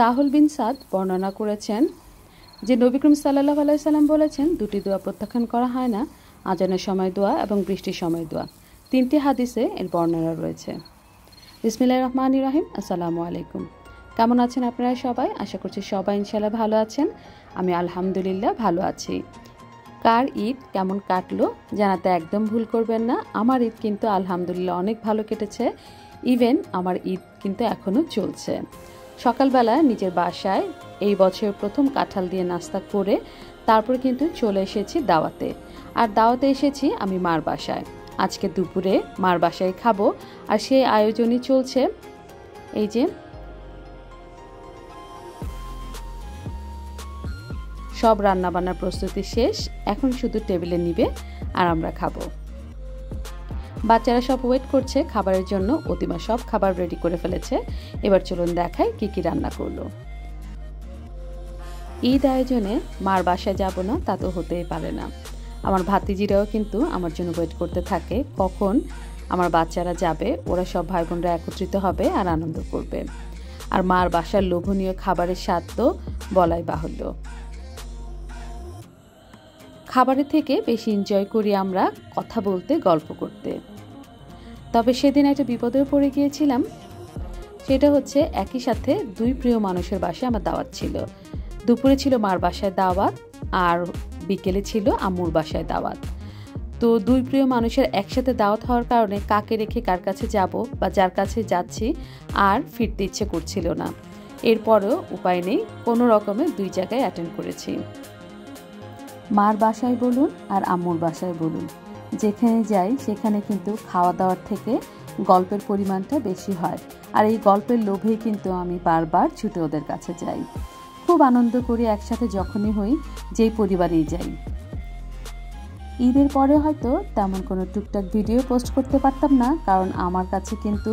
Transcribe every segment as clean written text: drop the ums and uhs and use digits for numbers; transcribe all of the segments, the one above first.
সাহুল বিন সাদ বর্ণনা করেছেন যে নবী করিম সাল্লাল্লাহু আলাইহি সাল্লাম বলেছেন, দুটি দোয়া প্রত্যাখ্যান করা হয় না, আজানের সময় দোয়া এবং বৃষ্টির সময় দোয়া। 3টি হাদিসে এর বর্ণনা রয়েছে। বিসমিল্লাহির রহমানির রহিম। আসসালামু আলাইকুম। কেমন আছেন আপনারা সবাই? আশা করছি সবাই ইনশাআল্লাহ ভালো আছেন। আমি আলহামদুলিল্লাহ ভালো আছি। কার ঈদ কেমন কাটলো জানাতে একদম ভুল করবেন না। আমার ঈদ কিন্তু আলহামদুলিল্লাহ অনেক ভালো কেটেছে। ইভেন আমার ঈদ কিন্তু এখনও চলছে। সকালবেলা নিজের বাসায় এই বছর প্রথম কাঁঠাল দিয়ে নাস্তা করে তারপর কিন্তু চলে এসেছি দাওয়াতে। আর দাওয়াতে এসেছি আমি মার বাসায়। আজকে দুপুরে মার বাসায় খাবো, আর সেই আয়োজনই চলছে। এই যে সব রান্নাবান্নার প্রস্তুতি শেষ, এখন শুধু টেবিলে নিবে আর আমরা খাবো। বাচ্চারা সব ওয়েট করছে খাবারের জন্য। অতিমা সব খাবার রেডি করে ফেলেছে। এবার চলুন দেখাই কি কি রান্না করলো। ঈদ আয়োজনে মার বাসায় যাব না তা তো হতেই পারে না। আমার ভাতিজিরাও কিন্তু আমার জন্য ওয়েট করতে থাকে কখন আমার বাচ্চারা যাবে, ওরা সব ভাই বোনরা একত্রিত হবে আর আনন্দ করবে। আর মার বাসার লোভনীয় খাবারের স্বাদ তো বলাই বাহুল্য। খাবারের থেকে বেশি এনজয় করি আমরা কথা বলতে, গল্প করতে। তবে সেদিন একটা বিপদে পড়ে গিয়েছিলাম। সেটা হচ্ছে একই সাথে দুই প্রিয় মানুষের বাসায় আমার দাওয়াত ছিল। দুপুরে ছিল মার বাসায় দাওয়াত আর বিকেলে ছিল আম্মুর বাসায় দাওয়াত। তো দুই প্রিয় মানুষের একসাথে দাওয়াত হওয়ার কারণে কাকে রেখে কার কাছে যাব বা যার কাছে যাচ্ছি আর ফিরতে ইচ্ছে করছিল না। এরপরও উপায় নেই, কোনো রকমে দুই জায়গায় অ্যাটেন্ড করেছি। মার বাসায় বলুন আর আম্মুর বাসায় বলুন, যেখানে যাই সেখানে কিন্তু খাওয়া দাওয়ার থেকে গল্পের পরিমাণটা বেশি হয়। আর এই গল্পের লোভেই কিন্তু আমি বারবার ছুটে ওদের কাছে যাই। খুব আনন্দ করি একসাথে যখনই হই, যেই পরিবারেই যাই। ঈদের পরে হয়তো তেমন কোনো টুকটাক ভিডিও পোস্ট করতে পারতাম না, কারণ আমার কাছে কিন্তু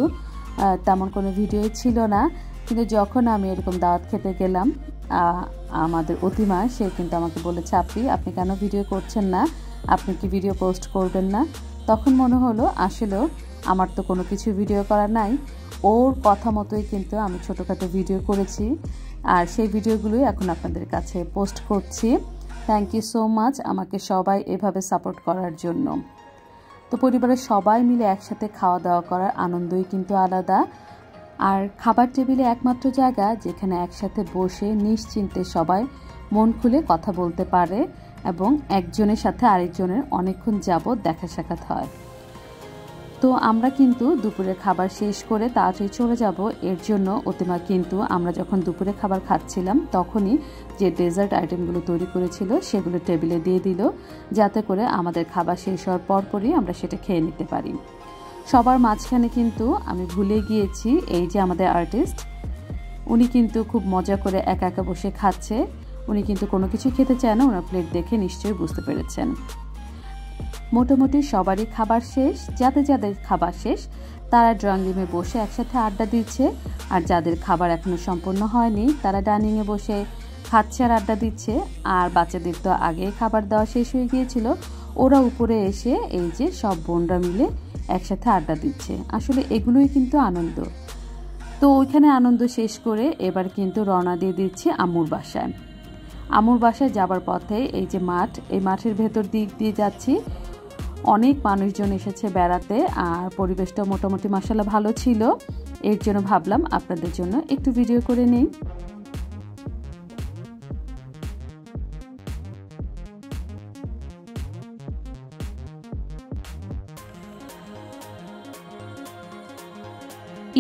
তেমন কোনো ভিডিওই ছিল না। কিন্তু যখন আমি এরকম দাওয়াত খেতে গেলাম, আমাদের অতিমা সে কিন্তু আমাকে বলেছে, আপনি কেন ভিডিও করছেন না, আপনি কি ভিডিও পোস্ট করবেন না? তখন মনে হলো আসলেও আমার তো কোনো কিছু ভিডিও করা নাই। ওর কথা মতোই কিন্তু আমি ছোটোখাটো ভিডিও করেছি, আর সেই ভিডিওগুলোই এখন আপনাদের কাছে পোস্ট করছি। থ্যাংক ইউ সো মাচ আমাকে সবাই এভাবে সাপোর্ট করার জন্য। তো পরিবারের সবাই মিলে একসাথে খাওয়া দাওয়া করার আনন্দই কিন্তু আলাদা। আর খাবার টেবিলে একমাত্র জায়গা যেখানে একসাথে বসে নিশ্চিন্তে সবাই মন খুলে কথা বলতে পারে এবং একজনের সাথে আরেকজনের অনেকক্ষণ যাবৎ দেখা সাক্ষাৎ হয়। তো আমরা কিন্তু দুপুরের খাবার শেষ করে তাড়াতাড়ি চলে যাব। এর জন্য অতিমা কিন্তু আমরা যখন দুপুরে খাবার খাচ্ছিলাম তখনই যে ডেজার্ট আইটেমগুলো তৈরি করেছিল সেগুলো টেবিলে দিয়ে দিল, যাতে করে আমাদের খাবার শেষ হওয়ার পরপরই আমরা সেটা খেয়ে নিতে পারি। সবার মাঝখানে কিন্তু আমি ভুলে গিয়েছি এই যে আমাদের আর্টিস্ট, উনি কিন্তু খুব মজা করে একা একা বসে খাচ্ছে। উনি কিন্তু কোনো কিছু খেতে চায় না, ওনার প্লেট দেখে নিশ্চয়ই বুঝতে পেরেছেন। মোটামুটি সবারই খাবার শেষ। যাদের খাবার শেষ তারা ড্রয়িং রুমে বসে একসাথে আড্ডা দিচ্ছে, আর যাদের খাবার এখনো সম্পূর্ণ হয়নি তারা ডাইনিংয়ে বসে খাচ্ছে আর আড্ডা দিচ্ছে। আর বাচ্চাদের তো আগে খাবার দেওয়া শেষ হয়ে গিয়েছিল, ওরা উপরে এসে এই যে সব বোনরা মিলে একসাথে আড্ডা দিচ্ছে। আসলে এগুলোই কিন্তু আনন্দ। তো ওইখানে আনন্দ শেষ করে এবার কিন্তু রওনা দিয়ে দিচ্ছি আম্মুর বাসায়। আম্মুর বাসায় যাবার পথে এই যে মাঠ, এই মাঠের ভেতর দিক দিয়ে যাচ্ছি। অনেক মানুষজন এসেছে বেড়াতে, আর পরিবেশটা মোটামুটি মাশাআল্লাহ ভালো ছিল। এর জন্য ভাবলাম আপনাদের জন্য একটু ভিডিও করে নেই।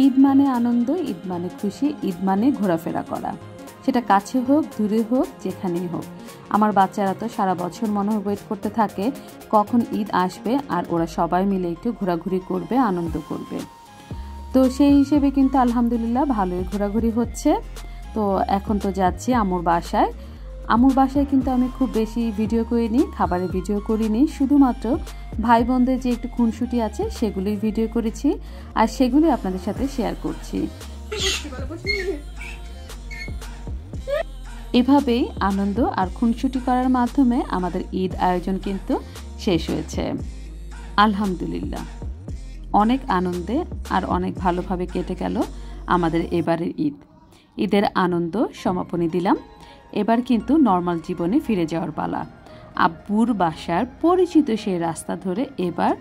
ঈদ মানে আনন্দ, ঈদ মানে খুশি, ঈদ মানে ঘোরাফেরা করা। সেটা কাছে হোক দূরে হোক যেখানেই হোক। আমার বাচ্চারা তো সারা বছর মনে হয় ওয়েট করতে থাকে কখন ঈদ আসবে আর ওরা সবাই মিলে একটু ঘোরাঘুরি করবে, আনন্দ করবে। তো সেই হিসেবে কিন্তু আলহামদুলিল্লাহ ভালোই ঘোরাঘুরি হচ্ছে। তো এখন তো যাচ্ছি আম্মুর বাসায়। আম্মুর বাসায় কিন্তু আমি খুব বেশি ভিডিও করিনি, খাবারের ভিডিও করিনি, শুধুমাত্র ভাই বোনদের যে একটু খুনসুটি আছে সেগুলোই ভিডিও করেছি, আর সেগুলি আপনাদের সাথে শেয়ার করছি। এভাবেই আনন্দ আর খুনসুটি করার মাধ্যমে আমাদের ঈদ আয়োজন কিন্তু শেষ হয়েছে আলহামদুলিল্লাহ। অনেক আনন্দে আর অনেক ভালোভাবে কেটে গেল আমাদের এবারের ঈদ। ঈদের আনন্দ সমাপনী দিলাম। এবার কিন্তু নর্মাল জীবনে ফিরে যাওয়ার পালা। আব্বুর বাসার পরিচিত সেই রাস্তা ধরে এবার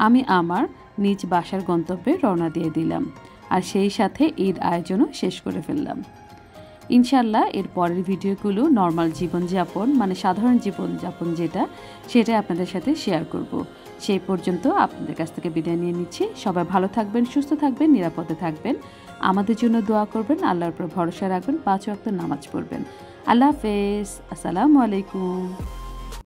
আমি আমার নিজ বাসার গন্তব্যে রওনা দিয়ে দিলাম, আর সেই সাথে ঈদ আয়োজনও শেষ করে ফেললাম। ইনশাল্লাহ এর পরের ভিডিওগুলো নর্মাল জীবনযাপন, মানে সাধারণ জীবনযাপন যেটা, সেটা আপনাদের সাথে শেয়ার করব। সেই পর্যন্ত আপনাদের কাছ থেকে বিদায় নিয়ে নিচ্ছি। সবাই ভালো থাকবেন, সুস্থ থাকবেন, নিরাপদে থাকবেন, আমাদের জন্য দোয়া করবেন, আল্লাহর উপর ভরসা রাখবেন, 5 ওয়াক্ত নামাজ পড়বেন। আল্লাহ হাফেজ, আসসালামু আলাইকুম।